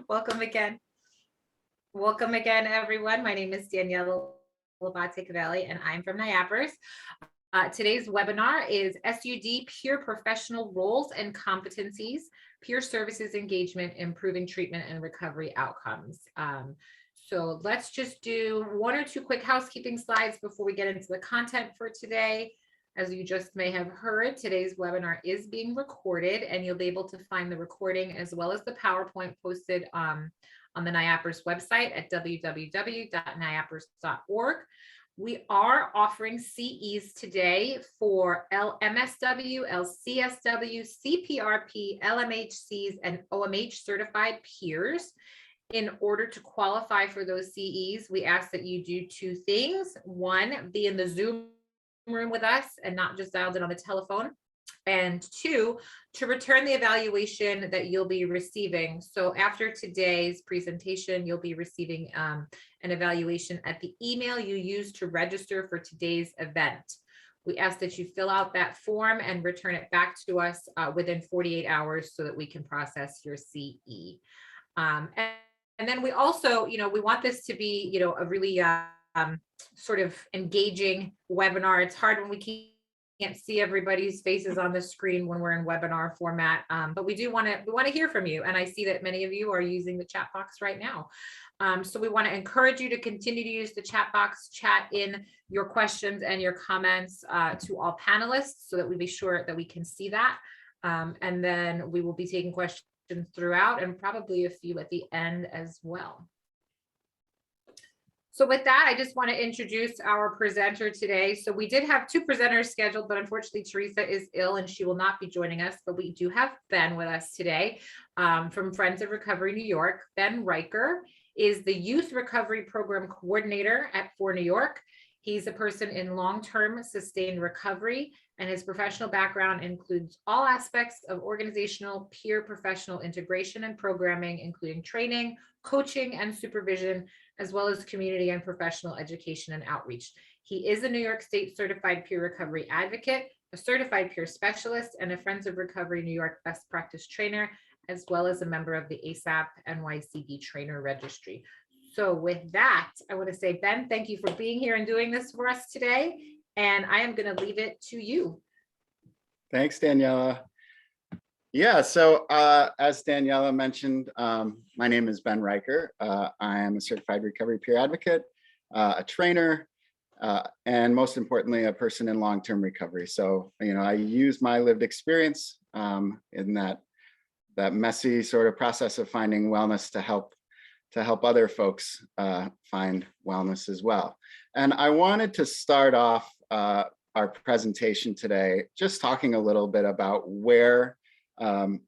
Welcome again. Welcome again, everyone. My name is Danielle Labate-Cavalli, and I'm from NIAPRS. Today's webinar is SUD Peer Professional Roles and Competencies, Peer Services Engagement, Improving Treatment and Recovery Outcomes. So let's just do one or two quick housekeeping slides before we get into the content for today. As you just may have heard, today's webinar is being recorded, and you'll be able to find the recording as well as the PowerPoint posted on the NIAPRS website at www.niaprs.org. We are offering CEs today for LMSW, LCSW, CPRP, LMHCs, and OMH certified peers. In order to qualify for those CEs, we ask that you do two things. One, be in the Zoom room with us and not just dialed in on the telephone. And two, to return the evaluation that you'll be receiving. So after today's presentation, you'll be receiving an evaluation at the email you used to register for today's event. We ask that you fill out that form and return it back to us within 48 hours so that we can process your CE. And then we also, we want this to be, a really sort of engaging webinar. It's hard when we can't see everybody's faces on the screen when we're in webinar format, but we want to hear from you. And I see that many of you are using the chat box right now. So we want to encourage you to continue to use the chat box, chat in your questions and your comments to all panelists so that we be sure that we can see that. And then we will be taking questions throughout and probably a few at the end as well. So with that, I just want to introduce our presenter today. So we did have two presenters scheduled, but unfortunately Teresa is ill and she will not be joining us, but we do have Ben with us today from Friends of Recovery New York. Ben Riker is the Youth Recovery Program Coordinator at For New York. He's a person in long-term sustained recovery, and his professional background includes all aspects of organizational peer professional integration and programming, including training, coaching, and supervision, as well as community and professional education and outreach. He is a New York State certified peer recovery advocate, a certified peer specialist, and a Friends of Recovery New York best practice trainer, as well as a member of the ASAP NYCB trainer registry. So with that, I want to say, Ben, thank you for being here and doing this for us today. And I am going to leave it to you. Thanks, Daniela. Yeah, so as Daniela mentioned, my name is Ben Riker. I am a certified recovery peer advocate, a trainer, and most importantly, a person in long-term recovery. So, I use my lived experience in that messy sort of process of finding wellness to help other folks find wellness as well. And I wanted to start off our presentation today just talking a little bit about where,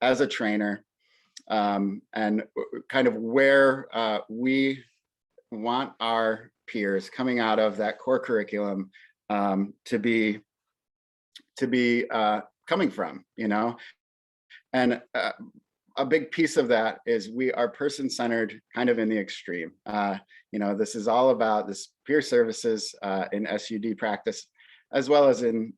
as a trainer, and kind of where we want our peers coming out of that core curriculum to be coming from, and a big piece of that is we are person-centered kind of in the extreme. This is all about this peer services in SUD practice, as well as in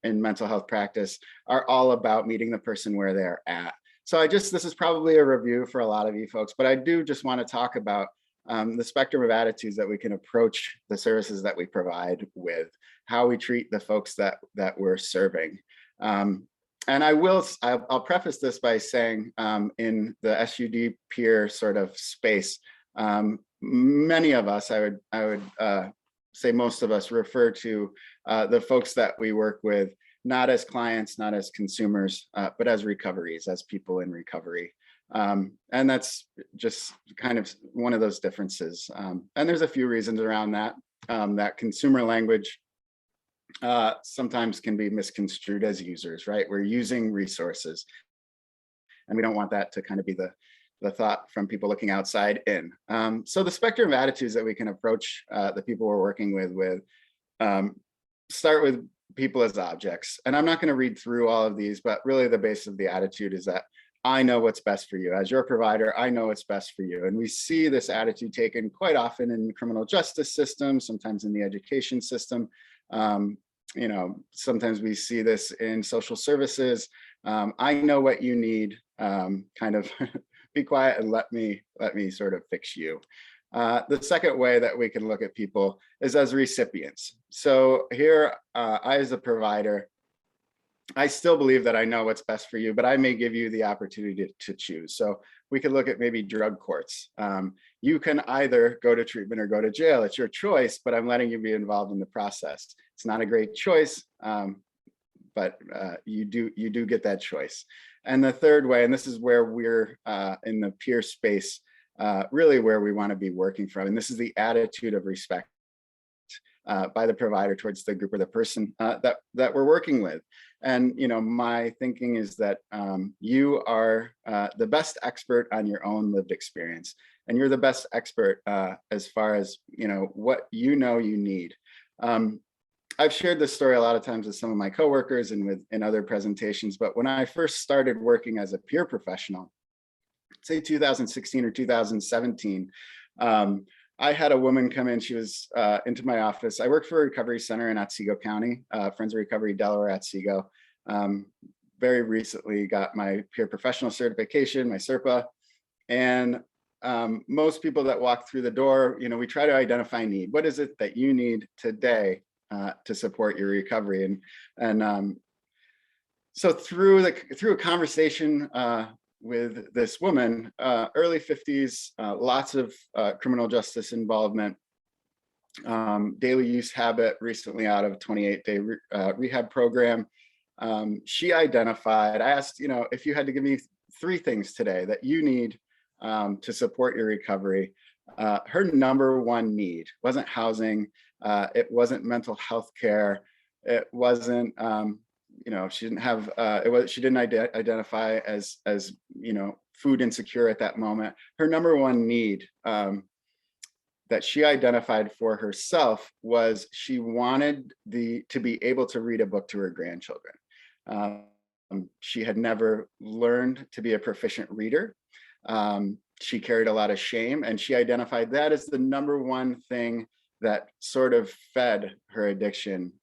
mental health practice, are all about meeting the person where they're at. So this is probably a review for a lot of you folks, but I do just want to talk about the spectrum of attitudes that we can approach the services that we provide with, how we treat the folks that we're serving. And I'll preface this by saying in the SUD peer sort of space, many of us, I would say most of us, refer to the folks that we work with not as clients, not as consumers, but as recoveries, as people in recovery. And that's just kind of one of those differences. And there's a few reasons around that. That consumer language sometimes can be misconstrued as users, right? We're using resources, and we don't want that to kind of be the thought from people looking outside in. So the spectrum of attitudes that we can approach the people we're working with start with people as objects. And I'm not going to read through all of these, but really the base of the attitude is that I know what's best for you. As your provider, I know what's best for you. And we see this attitude taken quite often in the criminal justice system, sometimes in the education system. Sometimes we see this in social services. I know what you need, kind of be quiet and let me sort of fix you. The second way that we can look at people is as recipients. So here, I as a provider, I still believe that I know what's best for you, but I may give you the opportunity to choose. So we could look at maybe drug courts. You can either go to treatment or go to jail. It's your choice, but I'm letting you be involved in the process. It's not a great choice, but you do get that choice. And the third way, and this is where we're in the peer space, really where we want to be working from, and this is the attitude of respect by the provider towards the group or the person that we're working with. And my thinking is that you are the best expert on your own lived experience, and you're the best expert as far as what you need. I've shared this story a lot of times with some of my coworkers and in other presentations, but when I first started working as a peer professional, say 2016 or 2017, I had a woman come in. She was into my office. I worked for a recovery center in Otsego County, Friends of Recovery Delaware, Otsego. Very recently got my peer professional certification, my SERPA. And most people that walk through the door, we try to identify need. What is it that you need today to support your recovery? And so through a conversation with this woman, early 50s, lots of criminal justice involvement, daily use habit, recently out of 28-day rehab program. She identified, I asked, if you had to give me 3 things today that you need to support your recovery, her number one need wasn't housing, it wasn't mental health care, it wasn't she didn't have she didn't identify as food insecure at that moment. Her number one need that she identified for herself was she wanted to be able to read a book to her grandchildren. She had never learned to be a proficient reader. She carried a lot of shame, and she identified that as the number one thing that sort of fed her addiction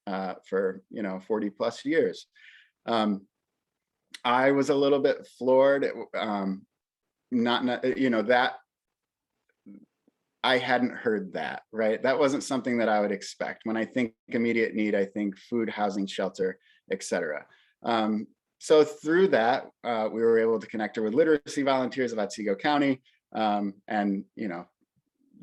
for 40 plus years. I was a little bit floored, that I hadn't heard that, right? That wasn't something that I would expect. When I think immediate need, I think food, housing, shelter, etc. So through that, we were able to connect her with literacy volunteers of Otsego County, and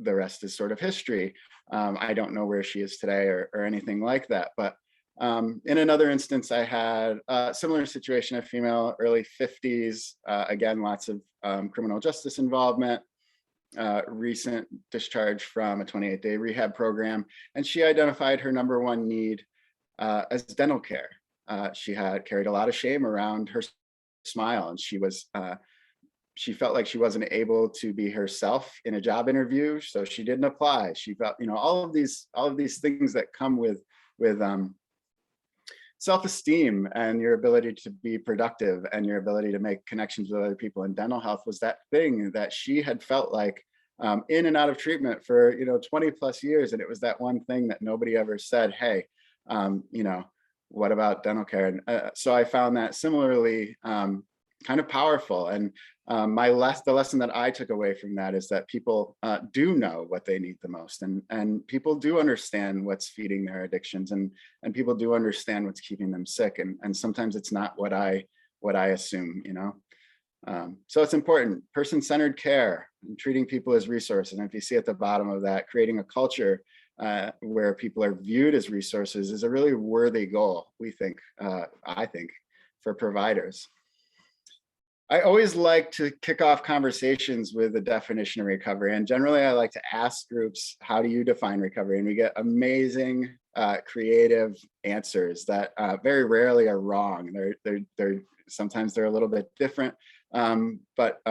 the rest is sort of history. I don't know where she is today or anything like that, but in another instance, I had a similar situation, a female, early 50s, again, lots of criminal justice involvement, recent discharge from a 28-day rehab program, and she identified her number one need as dental care. She had carried a lot of shame around her smile, and she felt like she wasn't able to be herself in a job interview, so she didn't apply. She felt, all of these things that come with self-esteem and your ability to be productive and your ability to make connections with other people. And dental health was that thing that she had felt like in and out of treatment for 20 plus years, and it was that one thing that nobody ever said, hey, what about dental care? And so I found that similarly kind of powerful. And the lesson that I took away from that is that people do know what they need the most, and people do understand what's feeding their addictions, and people do understand what's keeping them sick. And sometimes it's not what I assume, So it's important, person-centered care, and treating people as resources. And if you see at the bottom of that, creating a culture where people are viewed as resources is a really worthy goal, I think, for providers. I always like to kick off conversations with a definition of recovery. And generally, I like to ask groups, how do you define recovery? And we get amazing, creative answers that very rarely are wrong. Sometimes they're a little bit different. But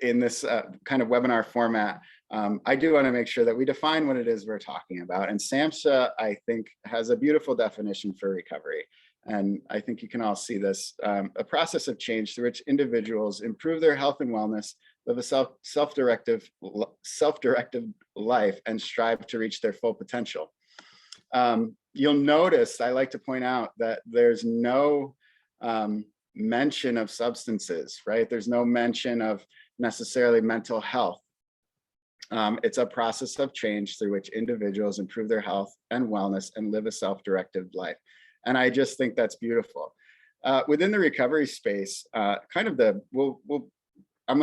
in this kind of webinar format, I do want to make sure that we define what it is we're talking about. And SAMHSA, I think, has a beautiful definition for recovery. And I think you can all see this, a process of change through which individuals improve their health and wellness, live a self-directed life, and strive to reach their full potential. You'll notice, I like to point out that there's no mention of substances, right? There's no mention of necessarily mental health. It's a process of change through which individuals improve their health and wellness and live a self-directed life. And I just think that's beautiful. Within the recovery space, I'm going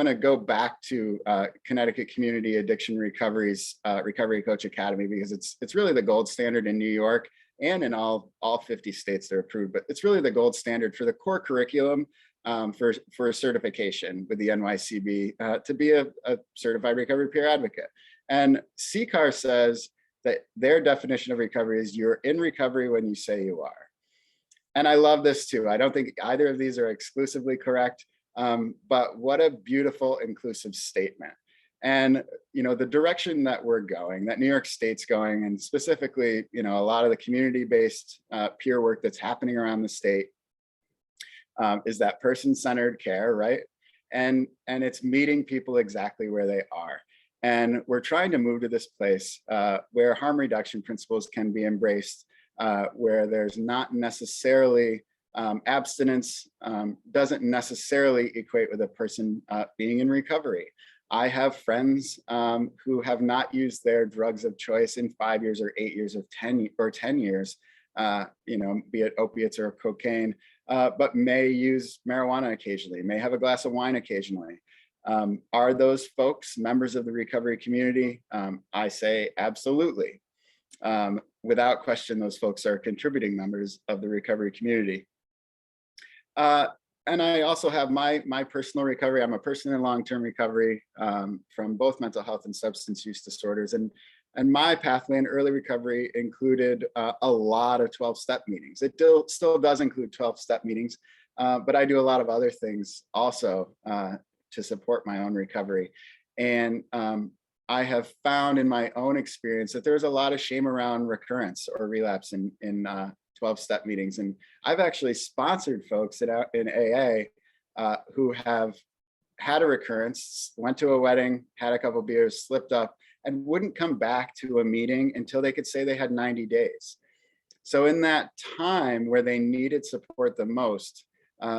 to go back to Connecticut Community Addiction Recovery's Recovery Coach Academy, because it's really the gold standard in New York and in all 50 states that are approved. But it's really the gold standard for the core curriculum for certification with the NYCB to be a certified recovery peer advocate. And CCAR says that their definition of recovery is you're in recovery when you say you are. And I love this too. I don't think either of these are exclusively correct, but what a beautiful inclusive statement. And, the direction that we're going, that New York State's going, and specifically, a lot of the community-based peer work that's happening around the state is that person-centered care, right? And it's meeting people exactly where they are. And we're trying to move to this place where harm reduction principles can be embraced, where there's not necessarily abstinence doesn't necessarily equate with a person being in recovery. I have friends who have not used their drugs of choice in 5 years or 8 years or 10 years, be it opiates or cocaine, but may use marijuana occasionally, may have a glass of wine occasionally. Are those folks members of the recovery community? I say absolutely. Without question, those folks are contributing members of the recovery community. And I also have my personal recovery. I'm a person in long-term recovery from both mental health and substance use disorders. And my pathway in early recovery included a lot of 12-step meetings. It still does include 12-step meetings, but I do a lot of other things also to support my own recovery. And I have found in my own experience that there's a lot of shame around recurrence or relapse in 12-step meetings. And I've actually sponsored folks in AA who have had a recurrence, went to a wedding, had a couple beers, slipped up, and wouldn't come back to a meeting until they could say they had 90 days. So in that time where they needed support the most,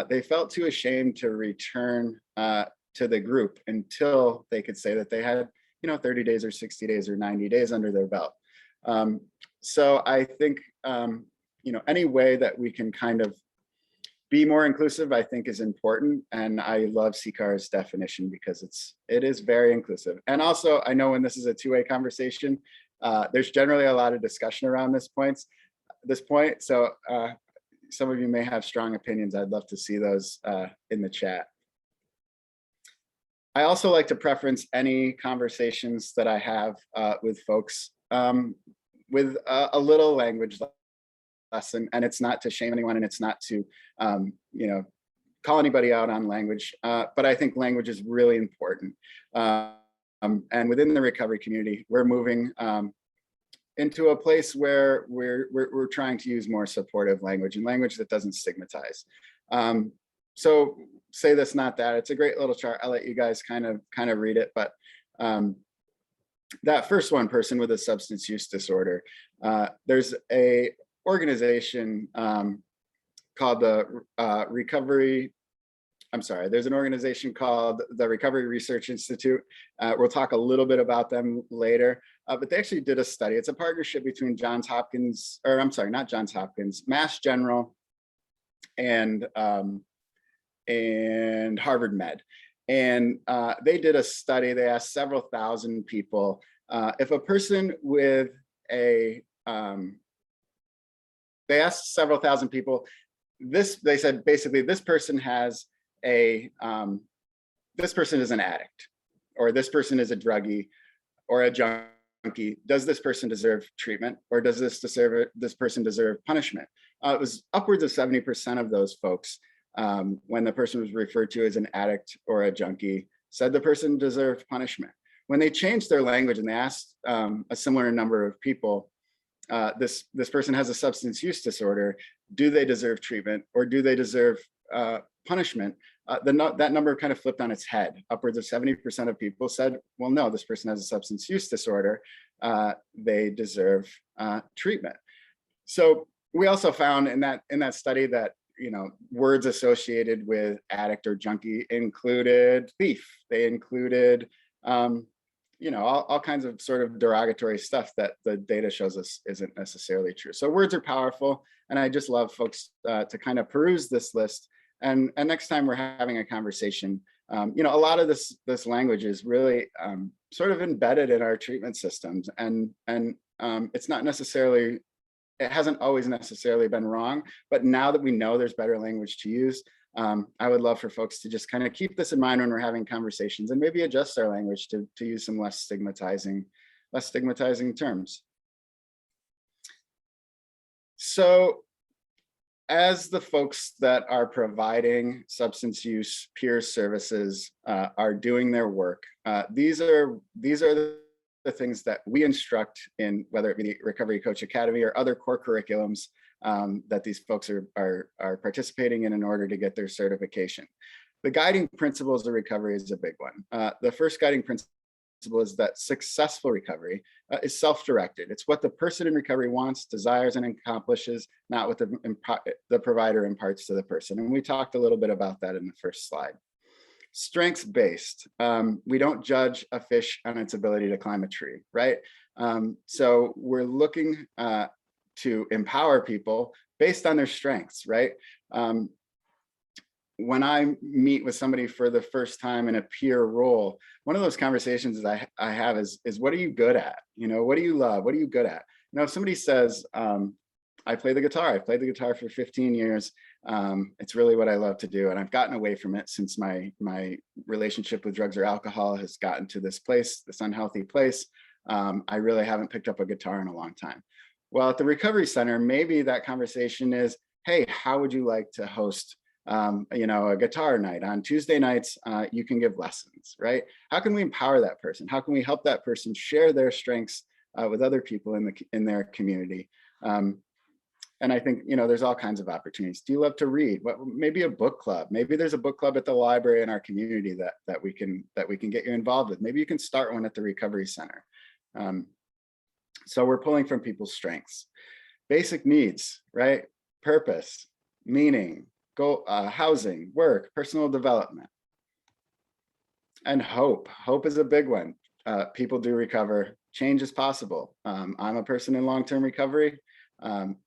they felt too ashamed to return to the group until they could say that they had 30 days or 60 days or 90 days under their belt. So I think, any way that we can kind of be more inclusive, I think is important. And I love CCAR's definition because it is very inclusive. And also, I know when this is a two-way conversation, there's generally a lot of discussion around this point. So some of you may have strong opinions. I'd love to see those in the chat. I also like to preference any conversations that I have with folks with a little language lesson, and it's not to shame anyone, and it's not to call anybody out on language, but I think language is really important. And within the recovery community, we're moving into a place where we're trying to use more supportive language and language that doesn't stigmatize. So say this, not that. It's a great little chart. I'll let you guys kind of read it, but that first one, person with a substance use disorder, there's a organization called the there's an organization called the Recovery Research Institute. We'll talk a little bit about them later, but they actually did a study. It's a partnership between Mass General and Harvard Med. And they did a study. They asked several thousand people if a person with a they asked several thousand people they said basically this person has this person is an addict, or this person is a druggie or a junkie. Does this person deserve treatment, or does this person deserve punishment? It was upwards of 70% of those folks, when the person was referred to as an addict or a junkie, said the person deserved punishment. When they changed their language and they asked a similar number of people, this person has a substance use disorder, do they deserve treatment, or do they deserve punishment? That number kind of flipped on its head. Upwards of 70% of people said, well, no, this person has a substance use disorder, they deserve treatment. So we also found in that study that words associated with addict or junkie included thief. They included, all kinds of sort of derogatory stuff that the data shows us isn't necessarily true. So words are powerful, and I just love folks to kind of peruse this list. And next time we're having a conversation, a lot of this language is really sort of embedded in our treatment systems, and it's not necessarily, it hasn't always necessarily been wrong, but now that we know there's better language to use, I would love for folks to just kind of keep this in mind when we're having conversations, and maybe adjust our language to use some less stigmatizing terms. So as the folks that are providing substance use peer services are doing their work, these are the things that we instruct in, whether it be the Recovery Coach Academy or other core curriculums that these folks are participating in order to get their certification. The guiding principles of recovery is a big one. The first guiding principle is that successful recovery is self-directed. It's what the person in recovery wants, desires, and accomplishes, not what the provider imparts to the person. And we talked a little bit about that in the first slide. Strengths-based. We don't judge a fish on its ability to climb a tree, right? So we're looking to empower people based on their strengths, right? When I meet with somebody for the first time in a peer role, one of those conversations I have is what are you good at? What do you love? What are you good at? If somebody says, I play the guitar. I've played the guitar for 15 years. It's really what I love to do. And I've gotten away from it since my relationship with drugs or alcohol has gotten to this place, this unhealthy place. I really haven't picked up a guitar in a long time. Well, at the Recovery Center, maybe that conversation is, hey, how would you like to host a guitar night on Tuesday nights? You can give lessons, right? How can we empower that person? How can we help that person share their strengths with other people in their community? And I think, there's all kinds of opportunities. Do you love to read? Maybe a book club. Maybe there's a book club at the library in our community that we can get you involved with. Maybe you can start one at the Recovery Center. So we're pulling from people's strengths. Basic needs, right? Purpose, meaning, goal, housing, work, personal development. And hope. Hope is a big one. People do recover. Change is possible. I'm a person in long-term recovery.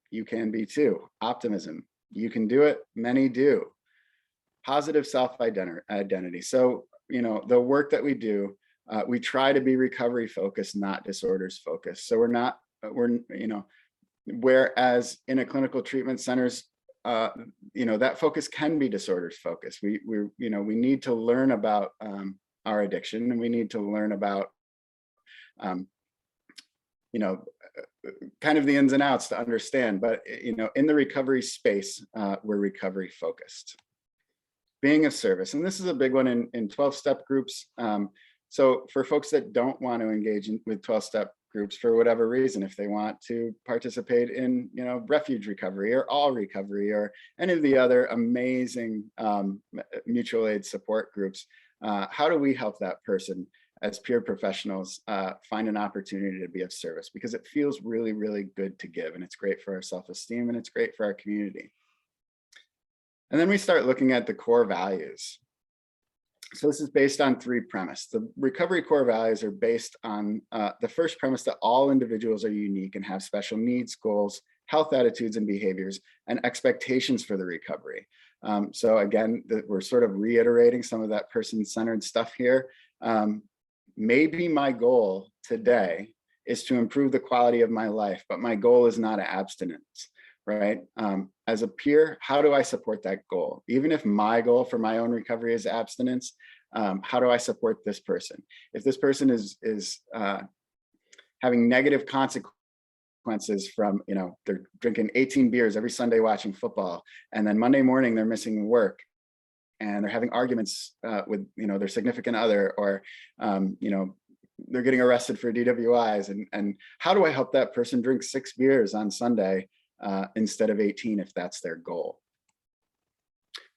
You can be too. Optimism. You can do it. Many do. Positive self-identity. So, the work that we do, we try to be recovery focused, not disorders focused. So whereas in a clinical treatment centers, that focus can be disorders focused. We need to learn about our addiction, and we need to learn about, kind of the ins and outs to understand. But, in the recovery space, we're recovery focused. Being of service. And this is a big one in 12-step groups. So for folks that don't want to engage with 12-step groups for whatever reason, if they want to participate in, refuge recovery or all recovery or any of the other amazing mutual aid support groups, how do we help that person as peer professionals find an opportunity to be of service? Because it feels really, really good to give, and it's great for our self-esteem, and it's great for our community. And then we start looking at the core values. So this is based on 3 premises. The recovery core values are based on the first premise that all individuals are unique and have special needs, goals, health attitudes and behaviors, and expectations for the recovery. So again, we're sort of reiterating some of that person-centered stuff here. Maybe my goal today is to improve the quality of my life, but my goal is not abstinence, right? As a peer, how do I support that goal? Even if my goal for my own recovery is abstinence, how do I support this person? If this person is having negative consequences from, they're drinking 18 beers every Sunday watching football, and then Monday morning they're missing work, and they're having arguments with, their significant other, or, they're getting arrested for DWIs, and how do I help that person drink 6 beers on Sunday instead of 18 if that's their goal?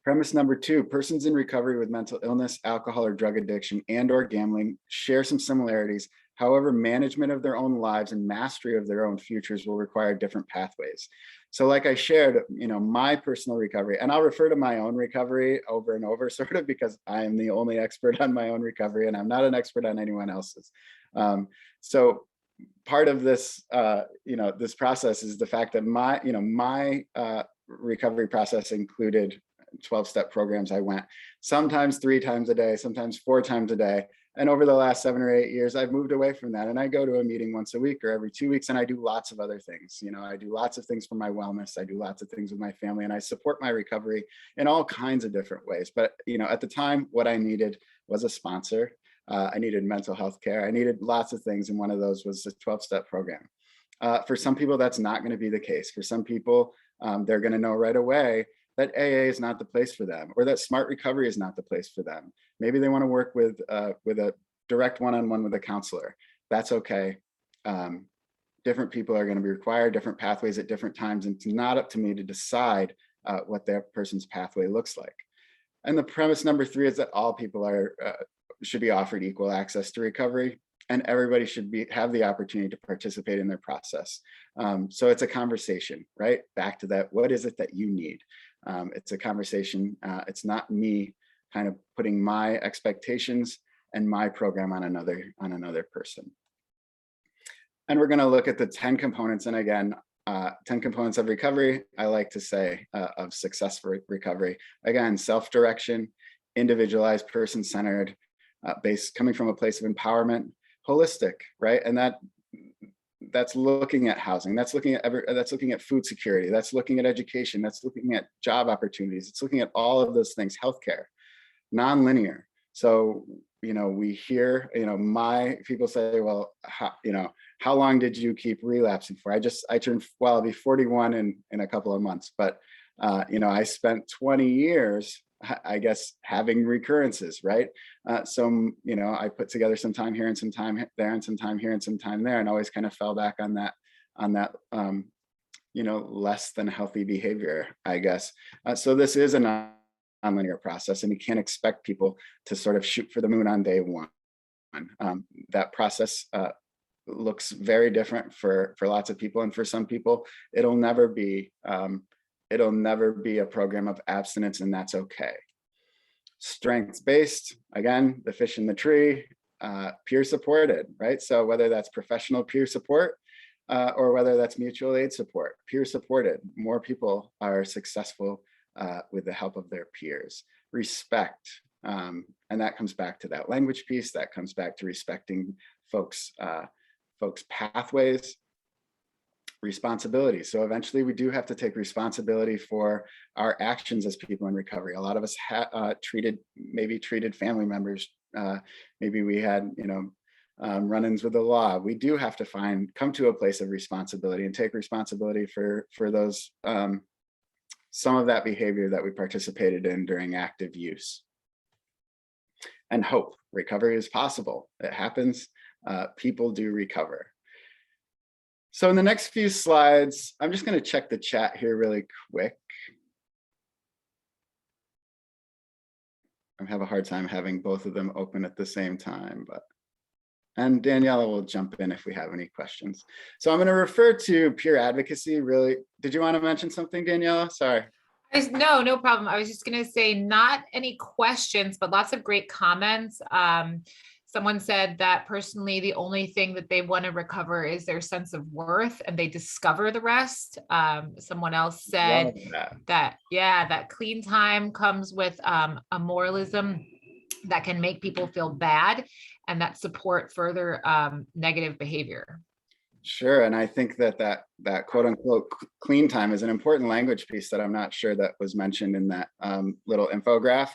Premise number 2, persons in recovery with mental illness, alcohol or drug addiction, and or gambling share some similarities. However, management of their own lives and mastery of their own futures will require different pathways. So like I shared, my personal recovery, and I'll refer to my own recovery over and over, sort of because I'm the only expert on my own recovery and I'm not an expert on anyone else's. So part of this, this process is the fact that my recovery process included 12-step programs. I went sometimes 3 times a day, sometimes 4 times a day. And over the last 7 or 8 years, I've moved away from that. And I go to a meeting once a week or every 2 weeks, and I do lots of other things. I do lots of things for my wellness. I do lots of things with my family, and I support my recovery in all kinds of different ways. But, at the time, what I needed was a sponsor. I needed mental health care. I needed lots of things. And one of those was the 12-step program. For some people, that's not going to be the case. For some people, they're going to know right away that AA is not the place for them, or that smart recovery is not the place for them. Maybe they want to work with a direct one-on-one with a counselor. That's okay. Different people are going to be required different pathways at different times, and it's not up to me to decide what that person's pathway looks like. And the premise number 3 is that all people should be offered equal access to recovery, and everybody should have the opportunity to participate in their process. So it's a conversation, right? Back to that, what is it that you need? It's a conversation. It's not me kind of putting my expectations and my program on another person. And we're going to look at the 10 components. And again, 10 components of recovery, I like to say, of successful recovery. Again, self-direction, individualized, person-centered, coming from a place of empowerment, holistic, right? And that's looking at housing, that's looking at food security, that's looking at education, that's looking at job opportunities, it's looking at all of those things, healthcare, non-linear. So, we hear, my people say, well, how long did you keep relapsing for? I turned, I'll be 41 in a couple of months, but, I spent 20 years, I guess, having recurrences, right? So, I put together some time here and some time there and some time here and some time there, and always kind of fell back on that, less than healthy behavior, I guess. So this is a non-linear process, and we can't expect people to sort of shoot for the moon on day one. That process looks very different for lots of people, and for some people, it'll never be a program of abstinence, and that's okay. Strengths-based, again, the fish in the tree, peer supported, right? So whether that's professional peer support or whether that's mutual aid support, peer supported, more people are successful with the help of their peers. Respect, and that comes back to that language piece, that comes back to respecting folks' pathways. Responsibility. So eventually we do have to take responsibility for our actions as people in recovery. A lot of us treated family members. Maybe we had, run-ins with the law. We do have to come to a place of responsibility and take responsibility for those, some of that behavior that we participated in during active use. And hope. Recovery is possible. It happens. People do recover. So in the next few slides, I'm just going to check the chat here really quick. I have a hard time having both of them open at the same time, and Daniela will jump in if we have any questions. So I'm going to refer to peer advocacy. Really, did you want to mention something, Daniela? Sorry. No problem. I was just going to say, not any questions, but lots of great comments. Someone said that personally, the only thing that they want to recover is their sense of worth, and they discover the rest. Someone else said that clean time comes with a moralism that can make people feel bad, and that support further negative behavior. Sure, and I think that quote unquote clean time is an important language piece that I'm not sure that was mentioned in that little infograph.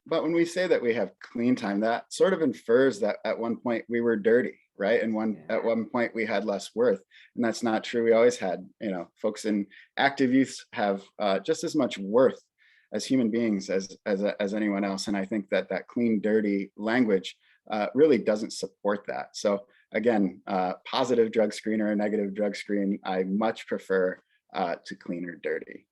But when we say that we have clean time, that sort of infers that at one point we were dirty, right? And at one point we had less worth, and that's not true. We always had, folks in active youth have just as much worth as human beings as anyone else. And I think that clean, dirty language really doesn't support that. So again, positive drug screen or a negative drug screen, I much prefer to clean or dirty.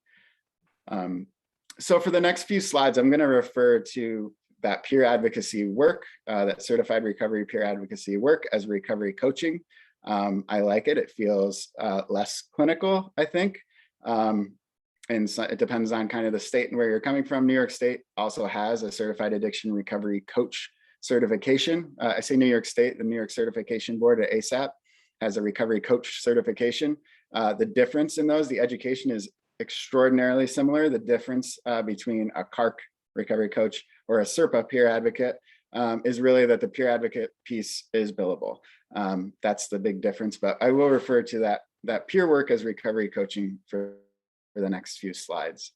So for the next few slides, I'm going to refer to that peer advocacy work, that certified recovery peer advocacy work as recovery coaching. I like it. It feels less clinical, I think. And so it depends on kind of the state and where you're coming from. New York State also has a certified addiction recovery coach certification. I say New York State, the New York Certification Board at ASAP has a recovery coach certification. The difference in those, the education is extraordinarily similar. The difference between a CARC recovery coach or a SERPA peer advocate is really that the peer advocate piece is billable. That's the big difference, but I will refer to that peer work as recovery coaching for the next few slides.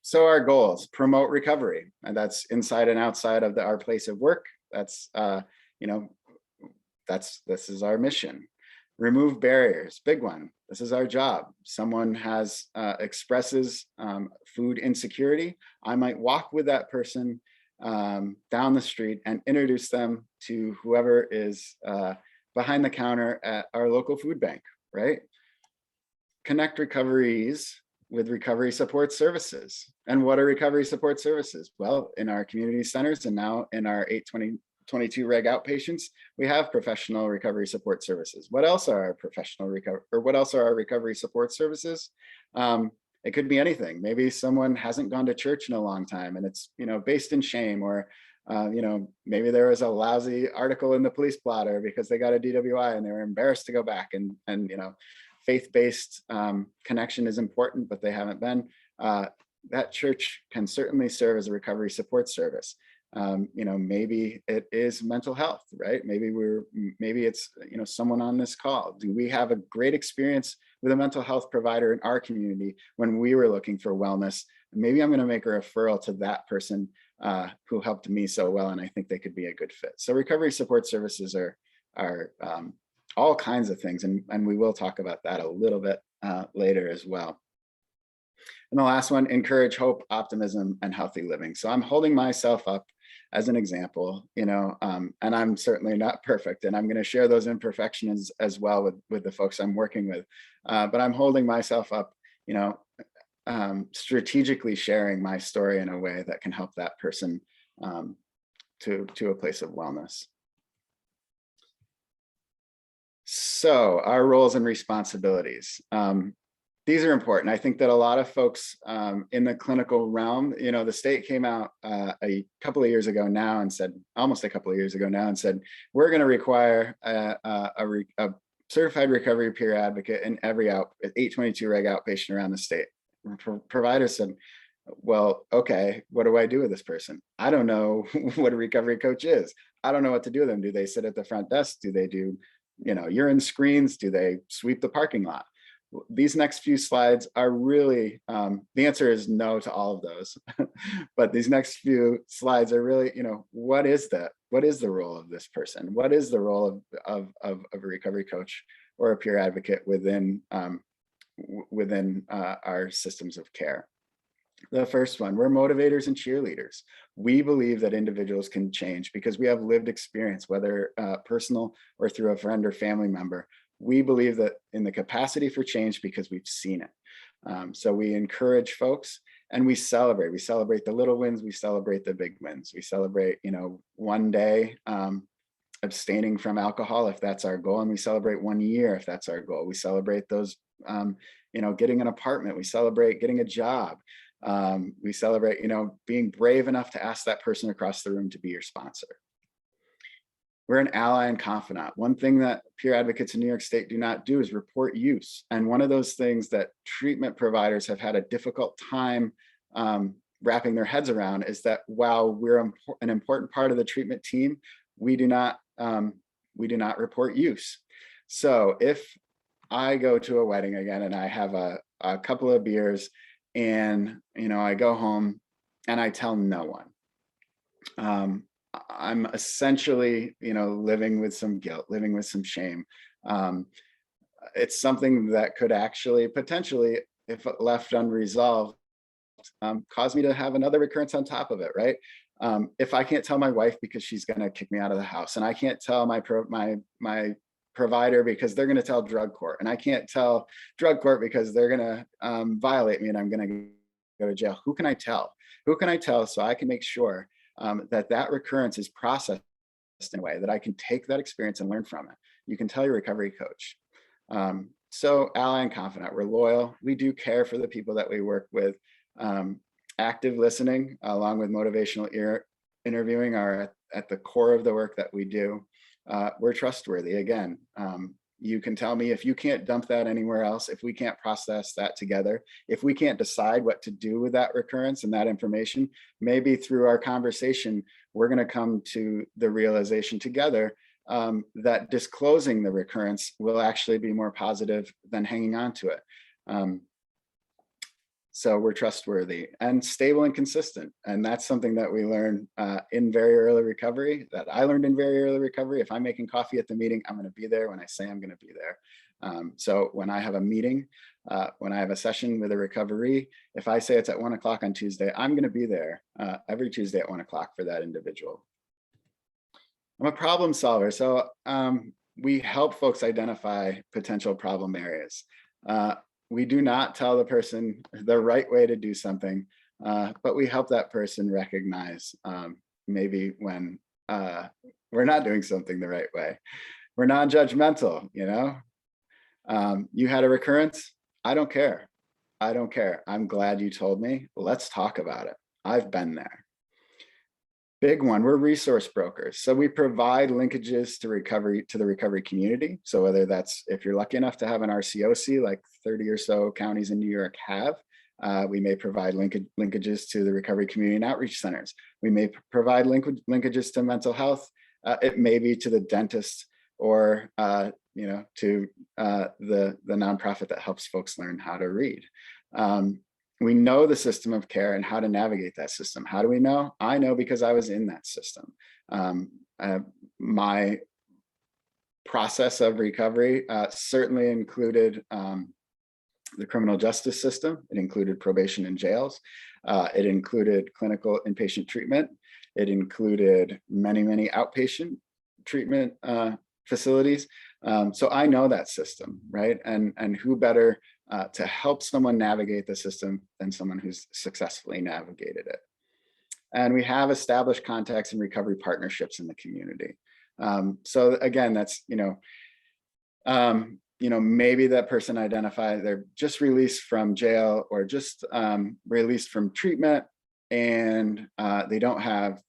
So our goals: promote recovery, and that's inside and outside of our place of work. That's this is our mission. Remove barriers, big one. This is our job. Someone expresses food insecurity. I might walk with that person down the street and introduce them to whoever is behind the counter at our local food bank, right? Connect recoveries with recovery support services. And what are recovery support services? Well, in our community centers and now in our 822 reg outpatients, we have professional recovery support services. What else are our recovery support services? It could be anything. Maybe someone hasn't gone to church in a long time and it's based in shame, or maybe there was a lousy article in the police blotter because they got a DWI and they were embarrassed to go back, and faith-based connection is important, but they haven't been. That church can certainly serve as a recovery support service. Maybe it is mental health, right? Maybe it's someone on this call. Do we have a great experience with a mental health provider in our community when we were looking for wellness? Maybe I'm going to make a referral to that person who helped me so well, and I think they could be a good fit. So recovery support services are all kinds of things, and we will talk about that a little bit later as well. And the last one: encourage hope, optimism, and healthy living. So I'm holding myself up as an example, and I'm certainly not perfect, and I'm going to share those imperfections as well with the folks I'm working with. But I'm holding myself up, strategically sharing my story in a way that can help that person to a place of wellness. So our roles and responsibilities. These are important. I think that a lot of folks in the clinical realm, the state came out almost a couple of years ago now and said, we're going to require a certified recovery peer advocate in every 822 reg outpatient around the state. Providers said, well, okay, what do I do with this person? I don't know what a recovery coach is. I don't know what to do with them. Do they sit at the front desk? Do they do urine screens? Do they sweep the parking lot? These next few slides are really, the answer is no to all of those. But these next few slides are really, what is that? What is the role of this person? What is the role of a recovery coach or a peer advocate within our systems of care? The first one: we're motivators and cheerleaders. We believe that individuals can change because we have lived experience, whether personal or through a friend or family member. We believe that in the capacity for change because we've seen it. So we encourage folks and we celebrate. We celebrate the little wins. We celebrate the big wins. We celebrate, one day abstaining from alcohol if that's our goal, and we celebrate 1 year if that's our goal. We celebrate those, getting an apartment. We celebrate getting a job. We celebrate, being brave enough to ask that person across the room to be your sponsor. We're an ally and confidant. One thing that peer advocates in New York State do not do is report use. And one of those things that treatment providers have had a difficult time wrapping their heads around is that while we're an important part of the treatment team, we do not report use. So if I go to a wedding again and I have a couple of beers and I go home and I tell no one, I'm essentially living with some guilt, living with some shame. It's something that could actually potentially, if left unresolved, cause me to have another recurrence on top of it, right? If I can't tell my wife because she's going to kick me out of the house, and I can't tell my provider because they're going to tell drug court, and I can't tell drug court because they're going to violate me and I'm going to go to jail. Who can I tell? Who can I tell so I can make sure that recurrence is processed in a way that I can take that experience and learn from it? You can tell your recovery coach. So ally and confidant, we're loyal. We do care for the people that we work with. Active listening along with motivational interviewing are at the core of the work that we do. We're trustworthy. Again, you can tell me if you can't dump that anywhere else, if we can't process that together, if we can't decide what to do with that recurrence and that information, maybe through our conversation, we're going to come to the realization together that disclosing the recurrence will actually be more positive than hanging on to it. So we're trustworthy and stable and consistent. And that's something that we learn in very early recovery, that I learned in very early recovery. If I'm making coffee at the meeting, I'm going to be there when I say I'm going to be there. So when I have a meeting, when I have a session with a recovery, if I say it's at 1 o'clock on Tuesday, I'm going to be there every Tuesday at 1 o'clock for that individual. I'm a problem solver. So we help folks identify potential problem areas. We do not tell the person the right way to do something, but we help that person recognize maybe when we're not doing something the right way. We're non-judgmental, you know? You had a recurrence? I don't care. I don't care. I'm glad you told me. Let's talk about it. I've been there. Big one, we're resource brokers. So we provide linkages to recovery, to the recovery community. So whether that's, if you're lucky enough to have an RCOC, like 30 or so counties in New York have, we may provide linkages to the recovery community and outreach centers. We may provide linkages to mental health. It may be to the dentist or you know, to the nonprofit that helps folks learn how to read. We know the system of care and how to navigate that system. How do we know? I know because I was in that system. My process of recovery certainly included the criminal justice system. It included probation and jails. It included clinical inpatient treatment. It included many, many outpatient treatment facilities. So I know that system, right? And who better to help someone navigate the system than someone who's successfully navigated it. And we have established contacts and recovery partnerships in the community. So again, that's, maybe that person identified they're just released from jail or just released from treatment, and they don't have,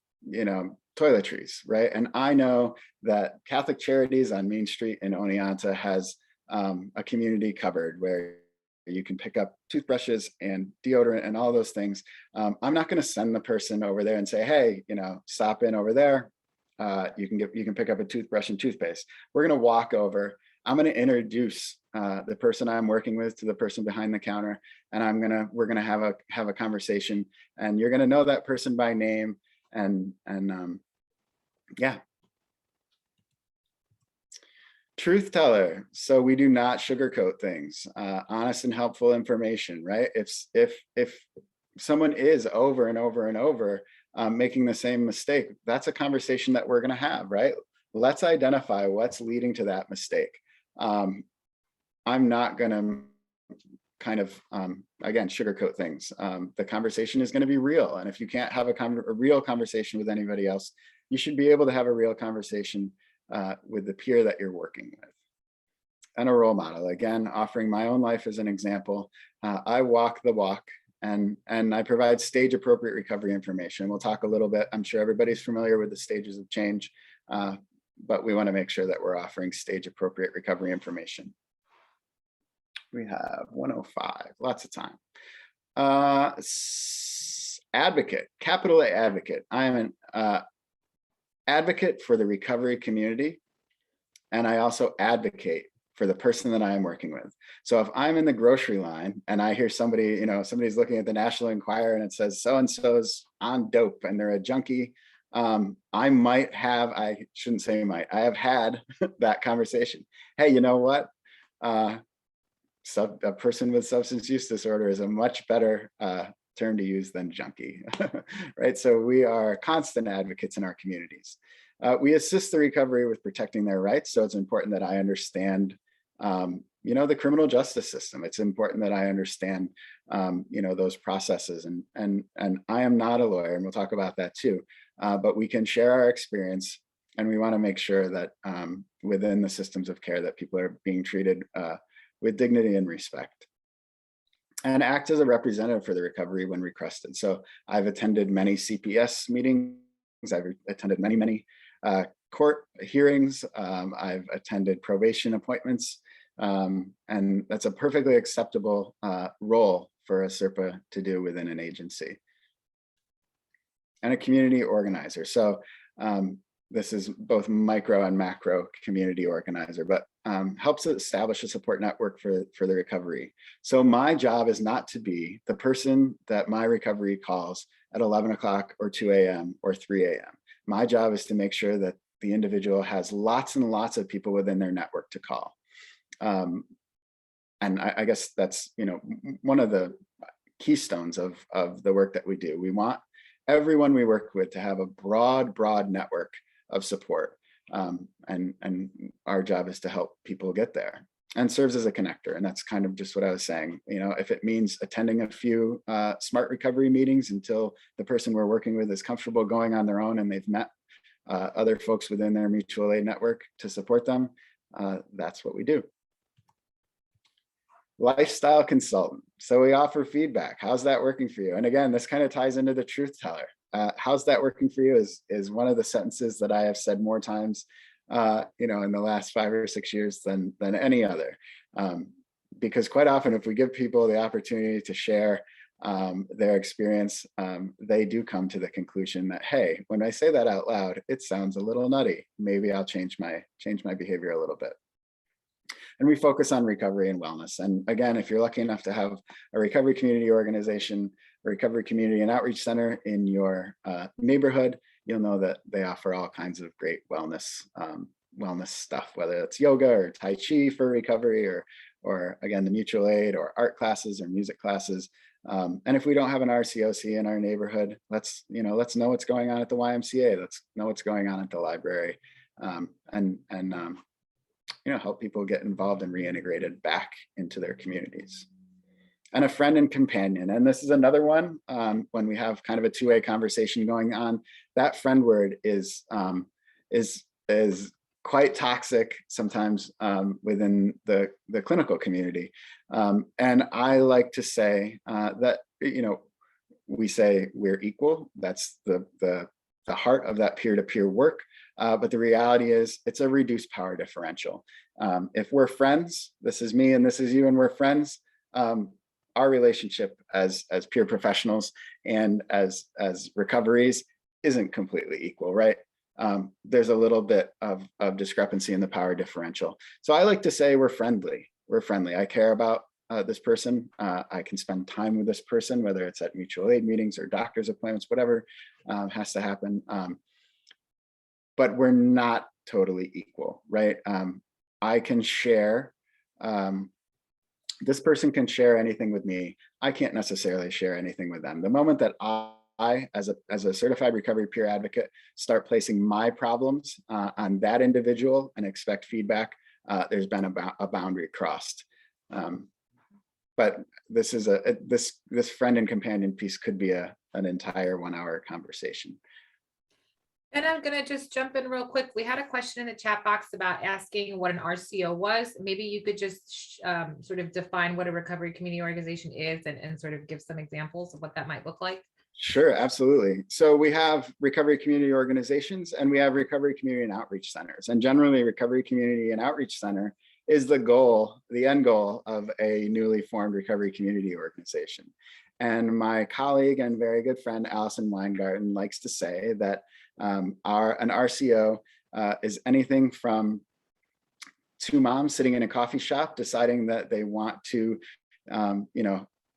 toiletries, right? And I know that Catholic Charities on Main Street in Oneonta has a community cupboard where you can pick up toothbrushes and deodorant and all those things. I'm not going to send the person over there and say, hey, stop in over there. You can pick up a toothbrush and toothpaste. We're going to walk over. I'm going to introduce the person I'm working with to the person behind the counter, and we're going to have a conversation, and you're going to know that person by name, and yeah. Truth teller. So we do not sugarcoat things. Honest and helpful information, right? If someone is over and over and over making the same mistake, that's a conversation that we're going to have, right? Let's identify what's leading to that mistake. I'm not going to kind of, again, sugarcoat things. The conversation is going to be real. And if you can't have a real conversation with anybody else, you should be able to have a real conversation with the peer that you're working with. And a role model, again, offering my own life as an example. I walk the walk, and I provide stage appropriate recovery information. We'll talk a little bit. I'm sure everybody's familiar with the stages of change, but we want to make sure that we're offering stage appropriate recovery information. We have 105, lots of time. Advocate, capital A advocate. I am an advocate for the recovery community, and I also advocate for the person that I am working with. So if I'm in the grocery line and I hear somebody, somebody's looking at the National Enquirer and it says so-and-so's on dope and they're a junkie, I shouldn't say might, I have had that conversation. Hey, you know what? A person with substance use disorder is a much better term to use than junkie, right? So we are constant advocates in our communities. We assist the recovery with protecting their rights. So it's important that I understand, the criminal justice system. It's important that I understand, those processes. And I am not a lawyer, and we'll talk about that too. But we can share our experience And we want to make sure that within the systems of care that people are being treated with dignity and respect. And act as a representative for the recovery when requested. So I've attended many CPS meetings. I've attended many court hearings. I've attended probation appointments. And that's a perfectly acceptable role for a SERPA to do within an agency. And a community organizer. So this is both micro and macro community organizer, but helps establish a support network for the recovery. So my job is not to be the person that my recovery calls at 11 o'clock or 2 a.m. or 3 a.m. My job is to make sure that the individual has lots and lots of people within their network to call. And I guess that's, one of the keystones of the work that we do. We want everyone we work with to have a broad network of support. And our job is to help people get there, and serves as a connector. And that's kind of just what I was saying. If it means attending a few smart recovery meetings until the person we're working with is comfortable going on their own and they've met other folks within their mutual aid network to support them, that's what we do. Lifestyle consultant. So we offer feedback. How's that working for you? And again, this kind of ties into the truth teller. How's that working for you is one of the sentences that I have said more times, in the last 5 or 6 years than any other. Because quite often, if we give people the opportunity to share their experience, they do come to the conclusion that, hey, when I say that out loud, it sounds a little nutty. Maybe I'll change my behavior a little bit. And we focus on recovery and wellness. And again, if you're lucky enough to have a recovery community organization, a recovery community and outreach center in your neighborhood, you'll know that they offer all kinds of great wellness stuff, whether it's yoga or Tai Chi for recovery, or again, the mutual aid or art classes or music classes. And if we don't have an RCOC in our neighborhood, let's know what's going on at the YMCA. Let's know what's going on at the library, and help people get involved and reintegrated back into their communities. And a friend and companion. And this is another one, when we have kind of a two-way conversation going on, that friend word is quite toxic sometimes within the clinical community. And I like to say that, we say we're equal. That's the heart of that peer-to-peer work. But the reality is it's a reduced power differential. If we're friends, this is me and this is you, and we're friends, our relationship as peer professionals and as recoveries isn't completely equal, right? There's a little bit of discrepancy in the power differential. So I like to say we're friendly. I care about this person. I can spend time with this person, whether it's at mutual aid meetings or doctor's appointments, whatever has to happen. But we're not totally equal, right? I can share, this person can share anything with me. I can't necessarily share anything with them. The moment that I, as a certified recovery peer advocate, start placing my problems on that individual and expect feedback, there's been a boundary crossed. But this is this friend and companion piece could be an entire 1-hour conversation. And I'm going to just jump in real quick. We had a question in the chat box about asking what an RCO was. Maybe you could just sort of define what a recovery community organization is and sort of give some examples of what that might look like. Sure, absolutely. So we have recovery community organizations and we have recovery community and outreach centers. And generally, recovery community and outreach center is the end goal of a newly formed recovery community organization. And my colleague and very good friend, Allison Weingarten, likes to say that an RCO is anything from two moms sitting in a coffee shop deciding that they want to,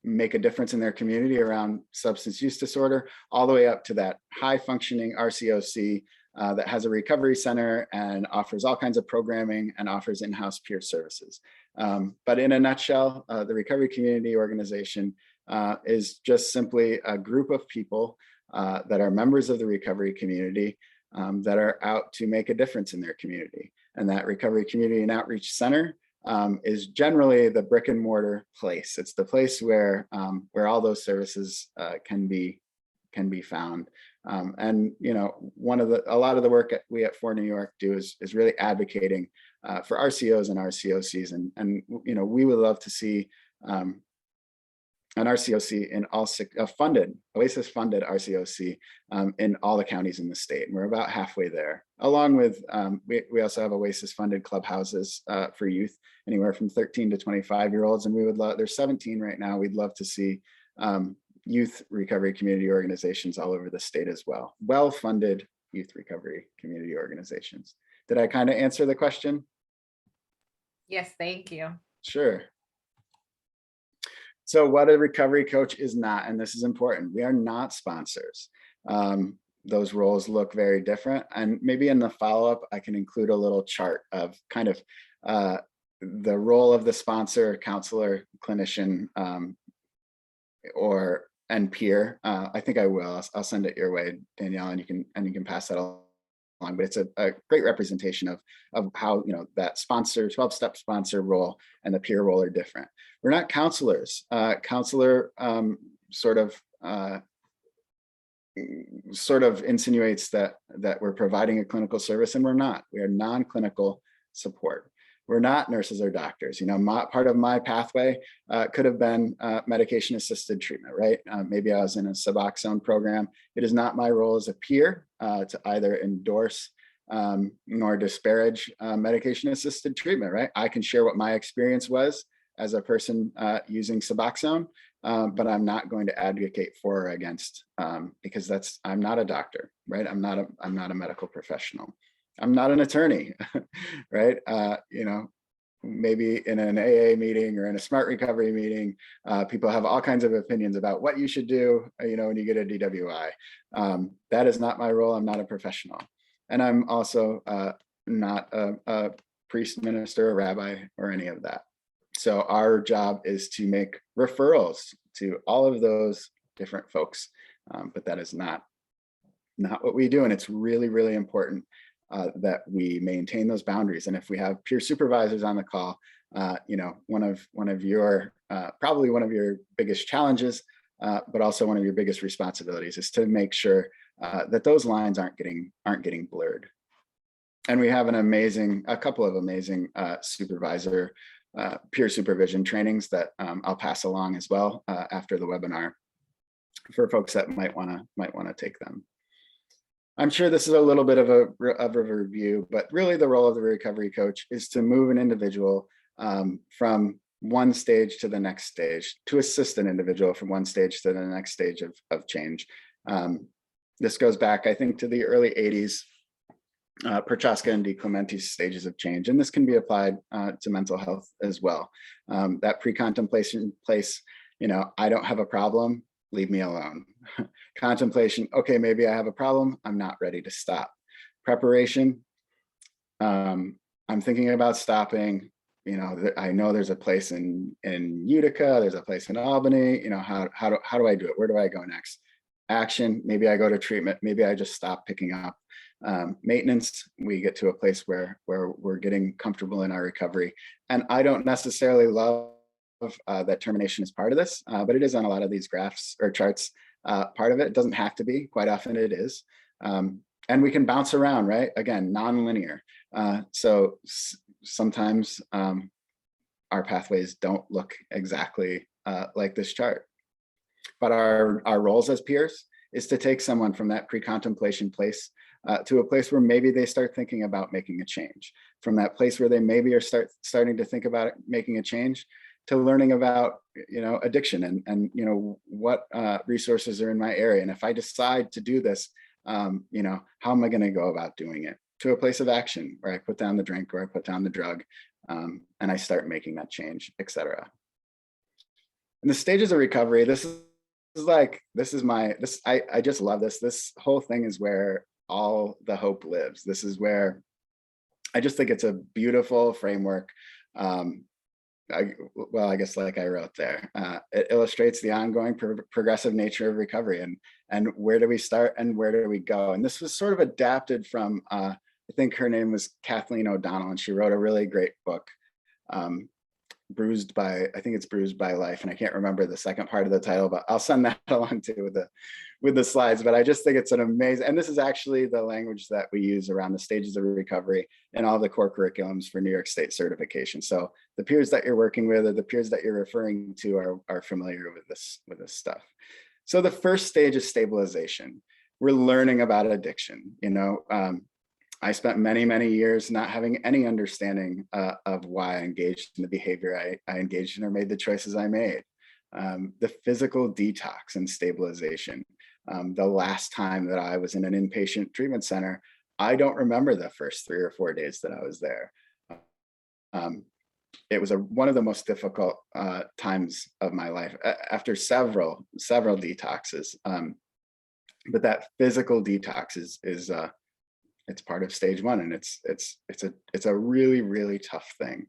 make a difference in their community around substance use disorder, all the way up to that high functioning RCOC that has a recovery center and offers all kinds of programming and offers in-house peer services. But in a nutshell, the recovery community organization is just simply a group of people that are members of the recovery community that are out to make a difference in their community. And that recovery community and outreach center is generally the brick and mortar place. It's the place where all those services can be found And a lot of the work we at For New York do is really advocating for RCOs and RCOCs, and we would love to see an RCOC in all OASIS funded RCOC in all the counties in the state. And we're about halfway there. Along with, we also have OASIS funded clubhouses for youth, anywhere from 13 to 25-year-olds. And we would love, there's 17 right now. We'd love to see youth recovery community organizations all over the state as well. Well-funded youth recovery community organizations. Did I kind of answer the question? Yes, thank you. Sure. So what a recovery coach is not, and this is important, we are not sponsors. Those roles look very different. And maybe in the follow-up, I can include a little chart of kind of the role of the sponsor, counselor, clinician, and peer. I think I will. I'll send it your way, Danielle, and you can pass that along. But it's a great representation of how that sponsor, 12-step sponsor role and the peer role are different. We're not counselors. Counselor sort of insinuates that we're providing a clinical service, and we're not. We are non-clinical support. We're not nurses or doctors. Part of my pathway could have been medication-assisted treatment, right? Maybe I was in a Suboxone program. It is not my role as a peer to either endorse nor disparage medication-assisted treatment, right? I can share what my experience was as a person using Suboxone, but I'm not going to advocate for or against because I'm not a doctor, right? I'm not a medical professional. I'm not an attorney, right? Maybe in an AA meeting or in a smart recovery meeting, people have all kinds of opinions about what you should do, when you get a DWI. That is not my role. I'm not a professional. And I'm also not a priest, minister, or rabbi, or any of that. So our job is to make referrals to all of those different folks, but that is not what we do. And it's really, really important that we maintain those boundaries. And if we have peer supervisors on the call, one of your probably one of your biggest challenges, but also one of your biggest responsibilities is to make sure that those lines aren't getting blurred. And we have a couple of amazing supervisor peer supervision trainings that I'll pass along as well after the webinar for folks that might want to take them. I'm sure this is a little bit of a review, but really the role of the recovery coach is to move an individual from one stage to the next stage, to assist an individual from one stage to the next stage of change. This goes back, I think, to the early 80s, Prochaska and DiClementi's stages of change, and this can be applied to mental health as well. That pre-contemplation place, I don't have a problem, leave me alone. Contemplation, okay, maybe I have a problem, I'm not ready to stop. Preparation, I'm thinking about stopping. I know there's a place in Utica, there's a place in Albany. How do I do it? Where do I go next? Action, maybe I go to treatment, maybe I just stop picking up. Maintenance, we get to a place where we're getting comfortable in our recovery. And I don't necessarily love that termination is part of this, but it is on a lot of these graphs or charts. Part of it doesn't have to be, quite often it is. And we can bounce around, right? Again, non-linear. So sometimes our pathways don't look exactly like this chart. But our roles as peers is to take someone from that pre-contemplation place to a place where maybe they start thinking about making a change. From that place where they maybe are starting to think about making a change, to learning about addiction and what resources are in my area, and if I decide to do this, how am I going to go about doing it? To a place of action where I put down the drink or I put down the drug, and I start making that change, etc. And the stages of recovery, I just love this. This whole thing is where all the hope lives. This is where I just think it's a beautiful framework. I guess like I wrote there, it illustrates the ongoing progressive nature of recovery and where do we start and where do we go? And this was sort of adapted from, I think her name was Kathleen O'Donnell, and she wrote a really great book bruised by, I think it's Bruised by Life, and I can't remember the second part of the title, but I'll send that along too with the slides. But I just think it's an amazing, and this is actually the language that we use around the stages of recovery and all the core curriculums for New York State certification. So the peers that you're working with or the peers that you're referring to are familiar with this stuff. So the first stage is stabilization. We're learning about addiction. I spent many years not having any understanding of why I engaged in the behavior I engaged in or made the choices I made. The physical detox and stabilization. The last time that I was in an inpatient treatment center, I don't remember the first 3 or 4 days that I was there. It was one of the most difficult times of my life after several detoxes. But that physical detox is it's part of stage 1, and it's a really tough thing.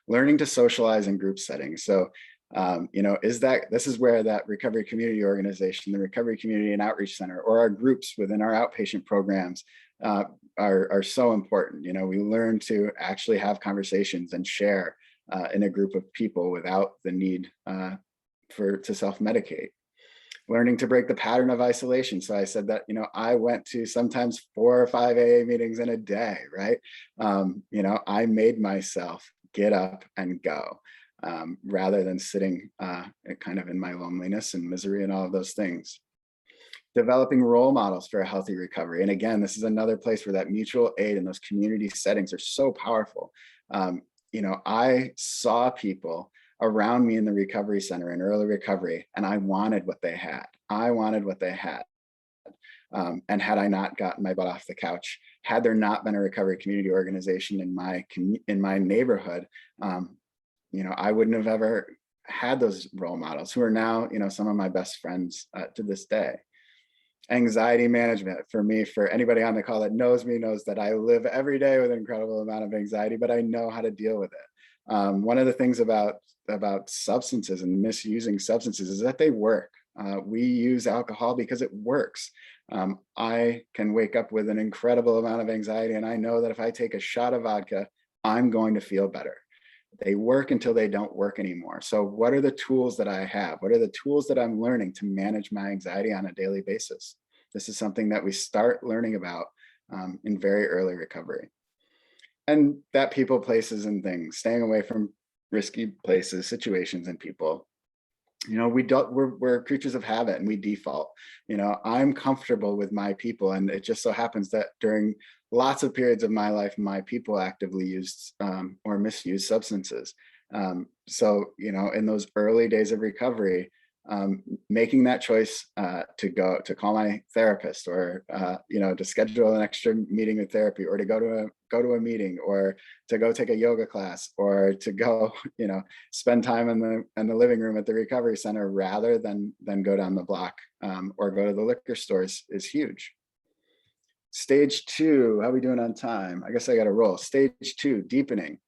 Learning to socialize in group settings. So this is where that recovery community organization, the recovery community and outreach center, or our groups within our outpatient programs are so important. We learn to actually have conversations and share in a group of people without the need to self-medicate. Learning to break the pattern of isolation. So I said that, I went to sometimes 4 or 5 AA meetings in a day, right? I made myself get up and go rather than sitting kind of in my loneliness and misery and all of those things. Developing role models for a healthy recovery. And again, this is another place where that mutual aid and those community settings are so powerful. I saw people around me in the recovery center in early recovery, and I wanted what they had. And had I not gotten my butt off the couch, had there not been a recovery community organization in my neighborhood, I wouldn't have ever had those role models who are now, some of my best friends to this day. Anxiety management for anybody on the call that knows me knows that I live every day with an incredible amount of anxiety, but I know how to deal with it. One of the things about substances and misusing substances is that they work. We use alcohol because it works. I can wake up with an incredible amount of anxiety, and I know that if I take a shot of vodka, I'm going to feel better. They work until they don't work anymore. So what are the tools that I have? What are the tools that I'm learning to manage my anxiety on a daily basis? This is something that we start learning about in very early recovery. And that people, places, and things, staying away from risky places, situations, and people. We're creatures of habit, and we default. I'm comfortable with my people, and it just so happens that during lots of periods of my life, my people actively used or misused substances. So in those early days of recovery, making that choice to call my therapist, or to schedule an extra meeting with therapy, or to go to a meeting, or to go take a yoga class, or to go spend time in the living room at the recovery center rather than go down the block or go to the liquor stores is huge. Stage 2, how are we doing on time? I guess I got to roll. Stage 2, deepening.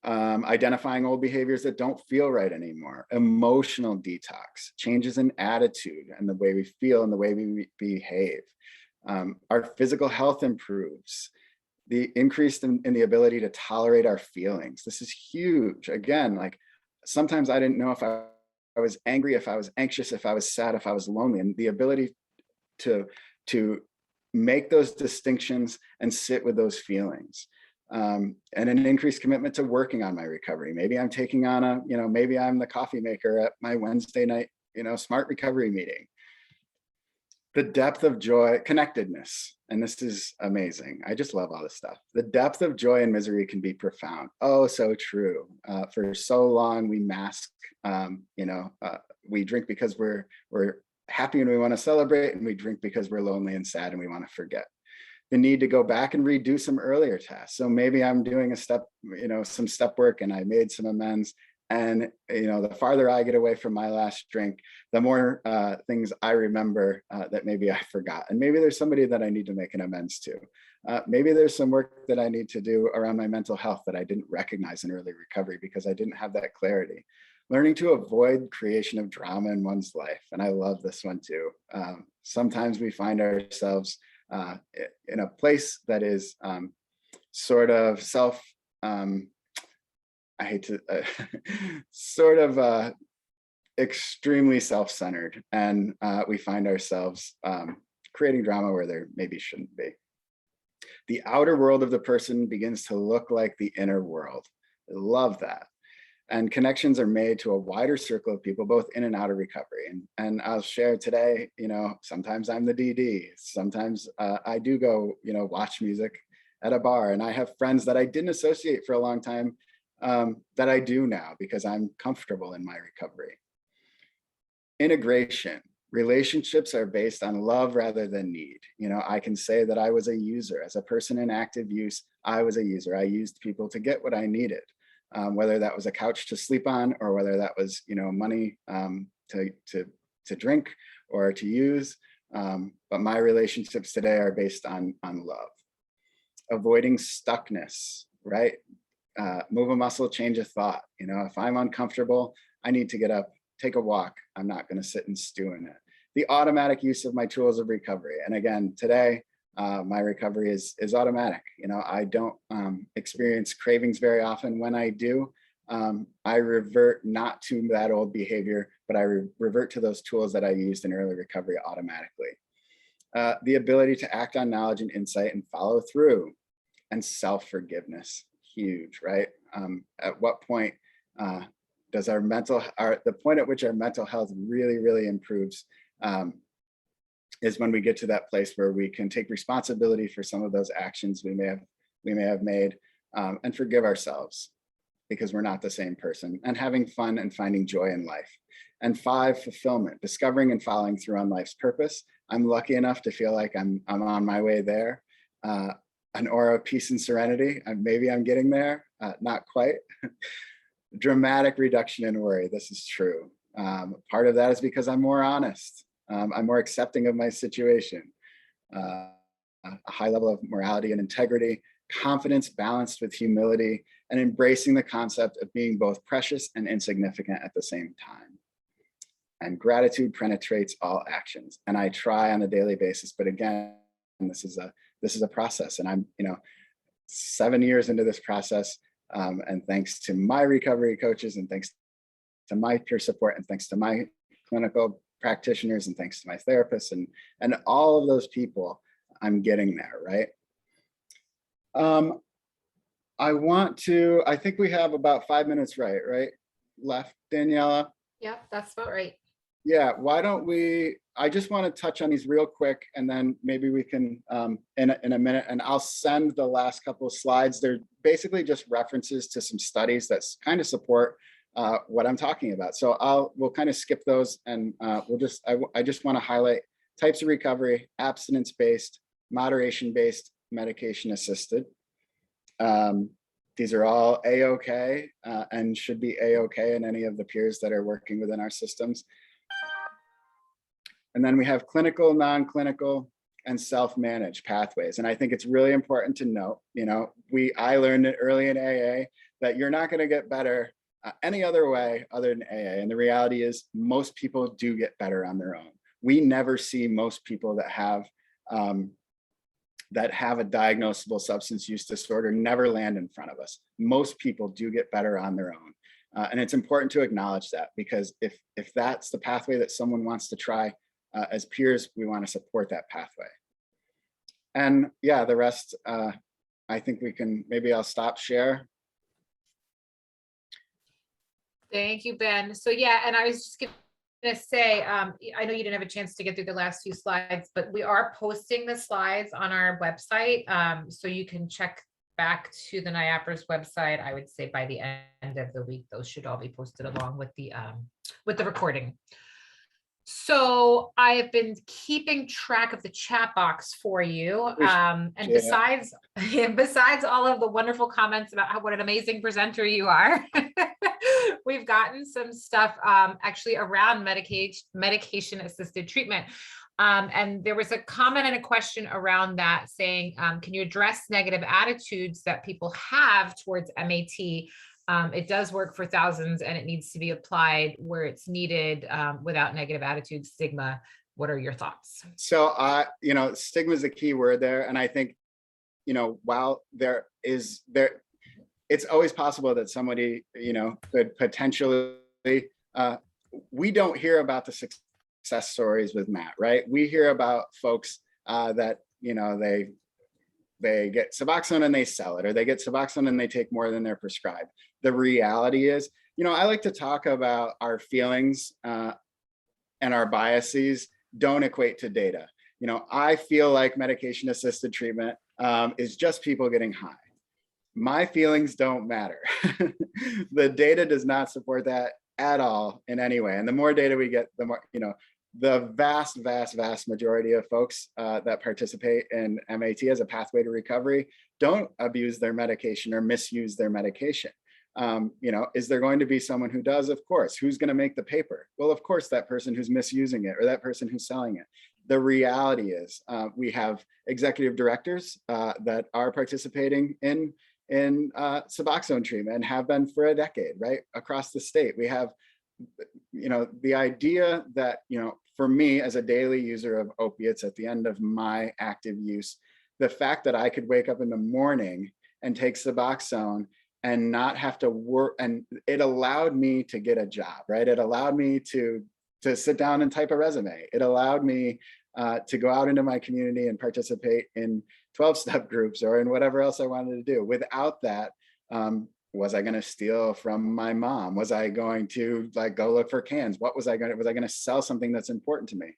Identifying old behaviors that don't feel right anymore. Emotional detox, changes in attitude and the way we feel and the way we behave. Our physical health improves. The increase in the ability to tolerate our feelings. This is huge. Again, like sometimes I didn't know if I was angry, if I was anxious, if I was sad, if I was lonely, and the ability to make those distinctions and sit with those feelings. And an increased commitment to working on my recovery. Maybe I'm taking on maybe I'm the coffee maker at my Wednesday night, smart recovery meeting. The depth of joy, connectedness, and this is amazing. I just love all this stuff. The depth of joy and misery can be profound. Oh, so true. For so long, we mask, we drink because we're happy and we want to celebrate, and we drink because we're lonely and sad and we want to forget. The need to go back and redo some earlier tasks. So maybe I'm doing some step work and I made some amends. And, the farther I get away from my last drink, the more things I remember that maybe I forgot. And maybe there's somebody that I need to make an amends to. Maybe there's some work that I need to do around my mental health that I didn't recognize in early recovery because I didn't have that clarity. Learning to avoid creation of drama in one's life. And I love this one too. Sometimes we find ourselves in a place that is sort of I hate to sort of extremely self-centered, and we find ourselves creating drama where there maybe shouldn't be. The outer world of the person begins to look like the inner world. I love that. And connections are made to a wider circle of people, both in and out of recovery. And I'll share today, sometimes I'm the DD. Sometimes I do go, watch music at a bar. And I have friends that I didn't associate for a long time that I do now because I'm comfortable in my recovery. Integration. Relationships are based on love rather than need. I can say that I was a user. As a person in active use, I was a user. I used people to get what I needed. Whether that was a couch to sleep on, or whether that was, money to drink or to use. But my relationships today are based on love. Avoiding stuckness, right? Move a muscle, change a thought. If I'm uncomfortable, I need to get up, take a walk. I'm not going to sit and stew in it. The automatic use of my tools of recovery. And again, today, my recovery is automatic. I don't experience cravings very often. When I do, I revert not to that old behavior, but I revert to those tools that I used in early recovery automatically. The ability to act on knowledge and insight and follow through, and self-forgiveness, huge, right? At what point does the point at which our mental health really, really improves is when we get to that place where we can take responsibility for some of those actions we may have made, and forgive ourselves because we're not the same person, and having fun and finding joy in life. And 5, fulfillment, discovering and following through on life's purpose. I'm lucky enough to feel like I'm on my way there. An aura of peace and serenity. Maybe I'm getting there, not quite. Dramatic reduction in worry. This is true. Part of that is because I'm more honest. I'm more accepting of my situation. A high level of morality and integrity, confidence balanced with humility, and embracing the concept of being both precious and insignificant at the same time. And gratitude penetrates all actions. And I try on a daily basis, but again, this is a process. And I'm 7 years into this process, and thanks to my recovery coaches, and thanks to my peer support, and thanks to my clinical practitioners, and thanks to my therapists, and all of those people, I'm getting there, right? I think we have about 5 minutes right left, Daniela. Yep, that's about right. Yeah, why don't I just want to touch on these real quick, and then maybe we can in a minute, and I'll send the last couple of slides. They're basically just references to some studies that kind of support what I'm talking about. So we'll kind of skip those, and I just want to highlight types of recovery: abstinence-based, moderation-based, medication-assisted. These are all A-OK and should be A-OK in any of the peers that are working within our systems. And then we have clinical, non-clinical, and self-managed pathways. And I think it's really important to note, I learned it early in AA that you're not going to get better any other way other than AA. And the reality is most people do get better on their own. We never see most people that have a diagnosable substance use disorder never land in front of us. Most people do get better on their own. And it's important to acknowledge that, because if that's the pathway that someone wants to try, as peers, we want to support that pathway. And yeah, the rest, I think maybe I'll stop share. Thank you, Ben. So yeah, and I was just going to say, I know you didn't have a chance to get through the last few slides, but we are posting the slides on our website. So you can check back to the NIAPRS website. I would say by the end of the week, those should all be posted along with the recording. So I've been keeping track of the chat box for you. And besides all of the wonderful comments about what an amazing presenter you are, we've gotten some stuff actually around medication-assisted treatment. And there was a comment and a question around that saying, can you address negative attitudes that people have towards MAT? It does work for thousands, and it needs to be applied where it's needed without negative attitude stigma. What are your thoughts? So, stigma is a key word there. And I think, while it's always possible that somebody, could potentially, we don't hear about the success stories with Matt, right? We hear about folks that, they get Suboxone and they sell it, or they get Suboxone and they take more than they're prescribed. The reality is, I like to talk about our feelings and our biases don't equate to data. I feel like medication assisted treatment is just people getting high. My feelings don't matter. The data does not support that at all in any way. And the more data we get, the more, the vast majority of folks that participate in MAT as a pathway to recovery don't abuse their medication or misuse their medication. Is there going to be someone who does? Of course. Who's going to make the paper? Well, of course, that person who's misusing it or that person who's selling it. The reality is we have executive directors that are participating in Suboxone treatment and have been for a decade, right? Across the state. We have, the idea that, for me as a daily user of opiates at the end of my active use, the fact that I could wake up in the morning and take Suboxone and not have to work, and it allowed me to get a job, right? It allowed me to sit down and type a resume. It allowed me to go out into my community and participate in 12-step groups or in whatever else I wanted to do. Without that, was I going to steal from my mom? Was I going to go look for cans? Was I going to sell something that's important to me?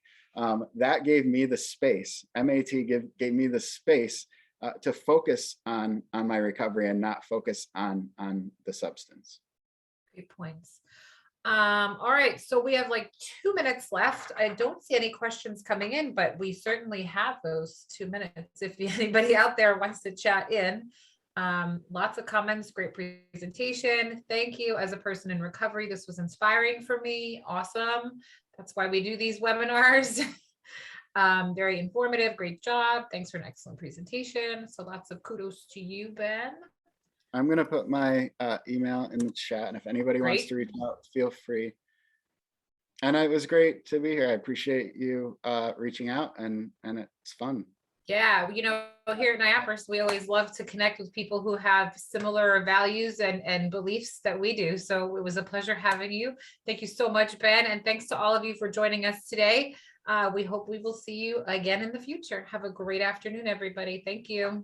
That gave me the space. MAT gave me the space to focus on my recovery and not focus on the substance. Great points. All right, so we have 2 minutes left. I don't see any questions coming in, but we certainly have those 2 minutes if anybody out there wants to chat in. Lots of comments, great presentation. Thank you. As a person in recovery, this was inspiring for me. Awesome. That's why we do these webinars. Very informative, great job. Thanks for an excellent presentation. So lots of kudos to you, Ben. I'm going to put my email in the chat, and if anybody wants to reach out, feel free. And it was great to be here. I appreciate you reaching out, and it's fun. Yeah, here at NIAPRS, we always love to connect with people who have similar values and beliefs that we do. So it was a pleasure having you. Thank you so much, Ben. And thanks to all of you for joining us today. We hope we will see you again in the future. Have a great afternoon, everybody. Thank you.